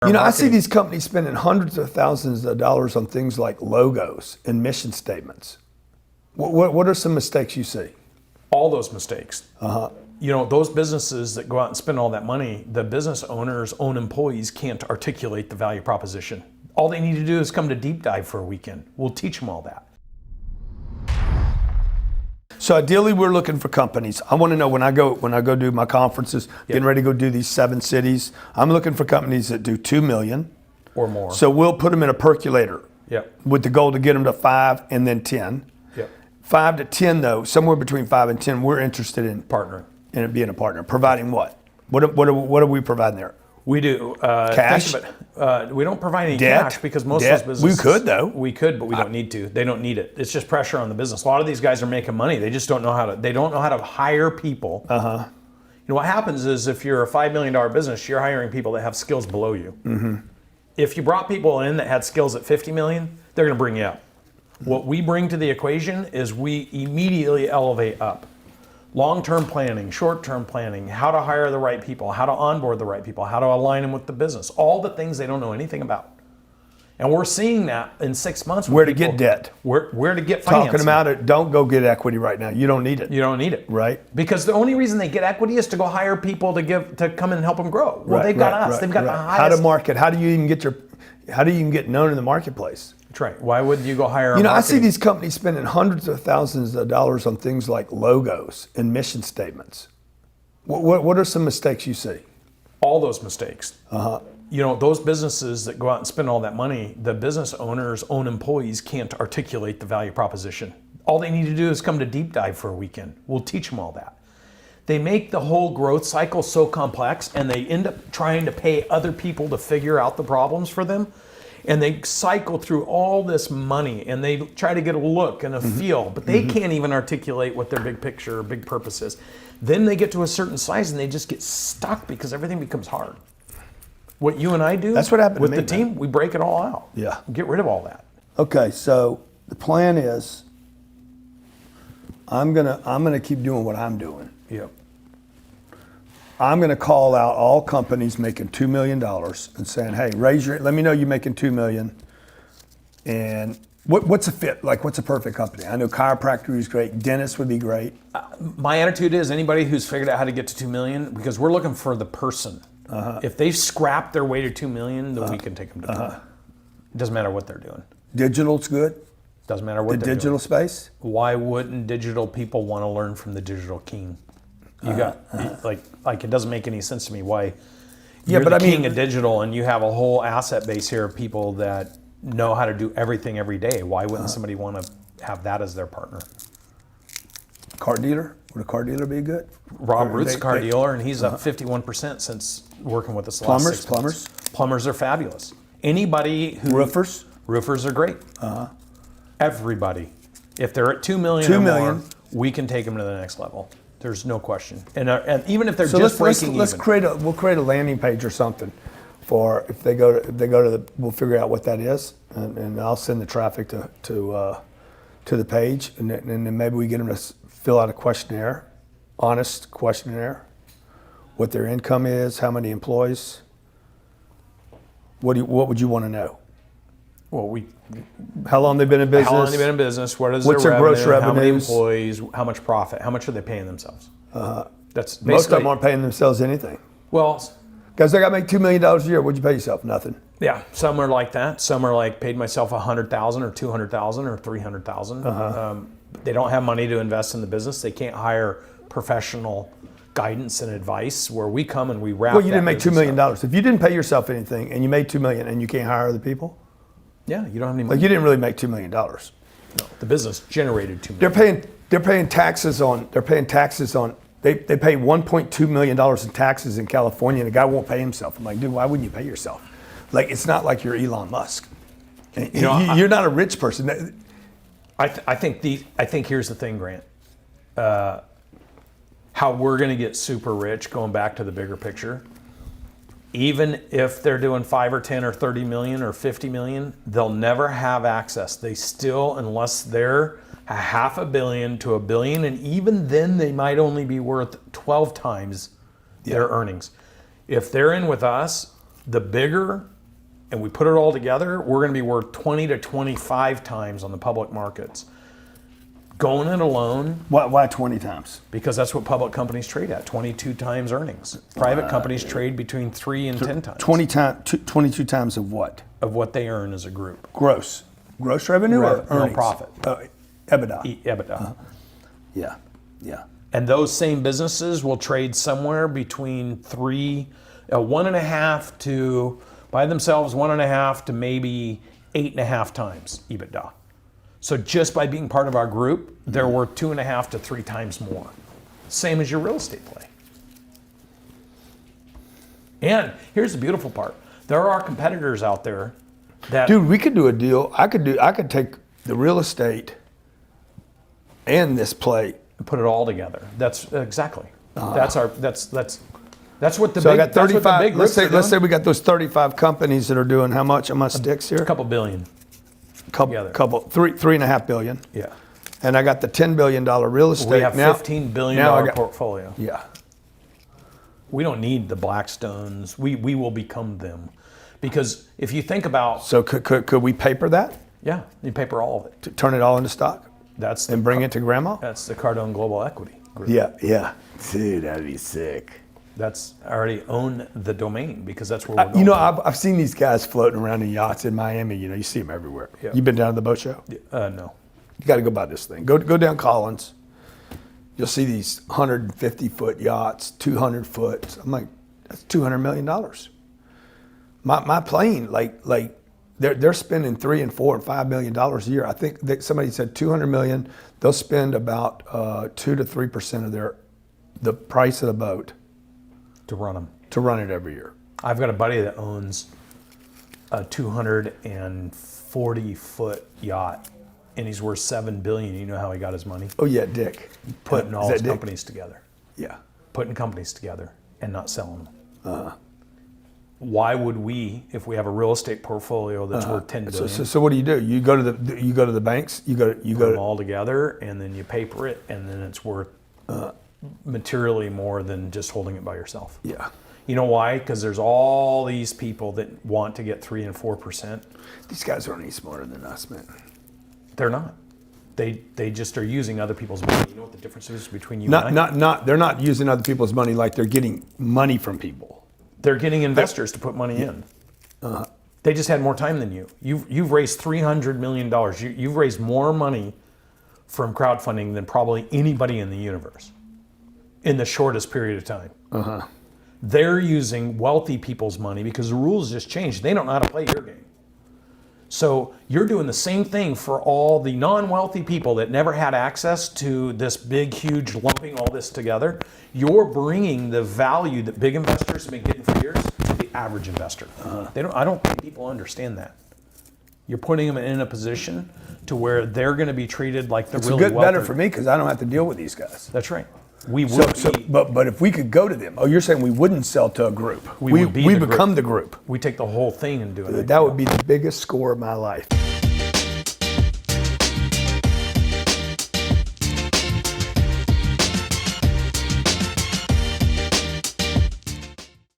You know, I see these companies spending hundreds of thousands of dollars on things like logos and mission statements. What are some mistakes you see? All those mistakes. You know, those businesses that go out and spend all that money, the business owners' own employees can't articulate the value proposition. All they need to do is come to Deep Dive for a weekend. We'll teach them all that. So ideally, we're looking for companies. I want to know when I go do my conferences, getting ready to go do these 7 cities. I'm looking for companies that do 2 million or more. So we'll put them in a percolator. Yep. With the goal to get them to 5 and then 10. Yep. 5 to 10 though, somewhere between 5 and 10, we're interested in partnering. In it being a partner. Providing what? What are we providing there? We do cash. We don't provide any Debt. cash because most of those businesses. We could though. We could, but we don't need to. They don't need it. It's just pressure on the business. A lot of these guys are making money. They just don't know how to. They don't know how to hire people. You know what happens is if you're a $5 million business, you're hiring people that have skills below you. If you brought people in that had skills at 50 million, they're going to bring you up. What we bring to the equation is we immediately elevate up. Long-term planning, short-term planning, how to hire the right people, how to onboard the right people, how to align them with the business, all the things they don't know anything about. And we're seeing that in 6 months. Where to get debt. Where to get financing. Talking about it, don't go get equity right now. You don't need it. You don't need it. Right. Because the only reason they get equity is to go hire people to come in and help them grow. Well, they've got us. They've got the highest. How to market. How do you even get known in the marketplace? That's right. Why would you go hire You know, I see these companies spending hundreds of thousands of dollars on things like logos and mission statements. What are some mistakes you see? All those mistakes. You know, those businesses that go out and spend all that money, the business owners' own employees can't articulate the value proposition. All they need to do is come to Deep Dive for a weekend. We'll teach them all that. They make the whole growth cycle so complex, and they end up trying to pay other people to figure out the problems for them. And they cycle through all this money and they try to get a look and a feel, but they can't even articulate what their big picture or big purpose is. Then they get to a certain size and they just get stuck because everything becomes hard. What you and I do, that's what happened with to me, the team, we break it all out. Yeah. Get rid of all that. Okay, so the plan is I'm gonna keep doing what I'm doing. Yep. I'm going to call out all companies making $2 million and saying, hey, let me know you're making $2 million. And what's a fit? Like, what's a perfect company? I know chiropractor is great. Dentist would be great. My attitude is anybody who's figured out how to get to 2 million, because we're looking for the person. If they've scrapped their way to 2 million, then we can take them to 2 million. It doesn't matter what they're doing. Digital's good. Doesn't matter what they're doing. The digital space? Why wouldn't digital people want to learn from the digital king? You got like it doesn't make any sense to me why you're the king of digital and you have a whole asset base here of people that know how to do everything every day. Why wouldn't somebody want to have that as their partner? Car dealer? Would a car dealer be good? Rob Root's a car dealer and he's up 51% since working with us the last 6 months. Plumbers are fabulous. Anybody who roofers are great. Everybody. If they're at 2 million or more, we can take them to the next level. There's no question, and even if they're just breaking even. We'll create a landing page or something for if they go to we'll figure out what that is, and I'll send the traffic to the page, and then maybe we get them to fill out a questionnaire, honest questionnaire, what their income is, how many employees. What would you want to know? Well, how long they've been in business? How long they've been in business? What's their gross revenue? How many employees? How much profit? How much are they paying themselves? That's basically, most of them aren't paying themselves anything. Well, guys, I got to make $2 million a year. What'd you pay yourself? Nothing. Yeah, some are like that. Some are like paid myself $100,000 or $200,000 or $300,000. They don't have money to invest in the business. They can't hire professional guidance and advice where we come and we wrap. Well, you didn't make $2 million. If you didn't pay yourself anything and you made $2 million and you can't hire other people. Yeah, you don't have any money. Like you didn't really make $2 million. No, the business generated $2 million. They're paying taxes on. They pay $1.2 million in taxes in California, and the guy won't pay himself. I'm like, dude, why wouldn't you pay yourself? Like, it's not like you're Elon Musk. You're not a rich person. I think here's the thing, Grant. How we're going to get super rich, going back to the bigger picture. Even if they're doing 5 or 10 or 30 million or 50 million, they'll never have access. They still, unless they're $500 million to $1 billion, and even then they might only be worth 12 times their earnings. If they're in with us, The bigger, and we put it all together, we're going to be worth 20 to 25 times on the public markets. Going it alone, Why 20 times? because that's what public companies trade at, 22 times earnings. Private companies trade between 3 and 10 times 22 times of what? of what they earn as a group. Gross revenue or No, earnings? profit. EBITDA. EBITDA. Yeah, yeah. And those same businesses will trade somewhere between 1.5 to, by themselves, 1.5 to maybe 8.5 times EBITDA. So just by being part of our group, they're worth 2.5 to 3 times more. Same as your real estate play. And here's the beautiful part. There are competitors out there that... Dude, we could do a deal. I could take the real estate and this play. put it all together. That's exactly. That's what the So I big, got that's what the 35. big Let's groups are say doing. we got those 35 companies that are doing how much on my sticks here? A couple billion. together. $3.5 billion. Yeah. And I got the $10 billion real estate. We have now, $15 billion now I got- portfolio. Yeah. We don't need the Blackstones. We will become them. Because if you think about, So could we paper that? yeah, you paper all of it. To turn it all into stock That's and bring it to grandma? That's the Cardone Global Equity Group. Yeah. Dude, that'd be sick. That's I already own the domain because that's where we're going. You know, I've seen these guys floating around in yachts in Miami. You know, you see them everywhere. Yeah. You been down to the boat show? No. You got to go buy this thing. Go down Collins. You'll see these 150-foot yachts, 200-foot. I'm like, that's $200 million. My plane, like they're spending $3 and $4 and $5 million a year. I think somebody said $200 million. They'll spend about 2 to 3% of the price of the boat To run them. to run it every year. I've got a buddy that owns a 240-foot yacht, and he's worth $7 billion. You know how he got his money? Oh yeah, Dick. Putting all Is that his Dick? companies together. Yeah. Putting companies together and not selling them. Why would we, if we have a real estate portfolio that's worth $10 billion, So what do? You go to the banks. You go put them all together, and then you paper it, and then it's worth materially more than just holding it by yourself. Yeah. You know why? Because there's all these people that want to get 3 and 4%. These guys aren't any smarter than us, man. They're not. They just are using other people's money. You know what the difference is between you and I? Not. They're not using other people's money like they're getting money from people. They're getting investors to put money in. They just had more time than you. You've raised $300 million. You've raised more money from crowdfunding than probably anybody in the universe in the shortest period of time. They're using wealthy people's money because the rules just changed. They don't know how to play your game. So you're doing the same thing for all the non-wealthy people that never had access to this big, huge lumping all this together. You're bringing the value that big investors have been getting for years to the average investor. I don't think people understand that. You're putting them in a position to where they're going to be treated like the It's really good, wealthy. better for me because I don't have to deal with these guys. That's right. We would be, But if we could go to them, you're saying we wouldn't sell to a group. We would be we the become group. the group. we take the whole thing and do it. That would be the biggest score of my life.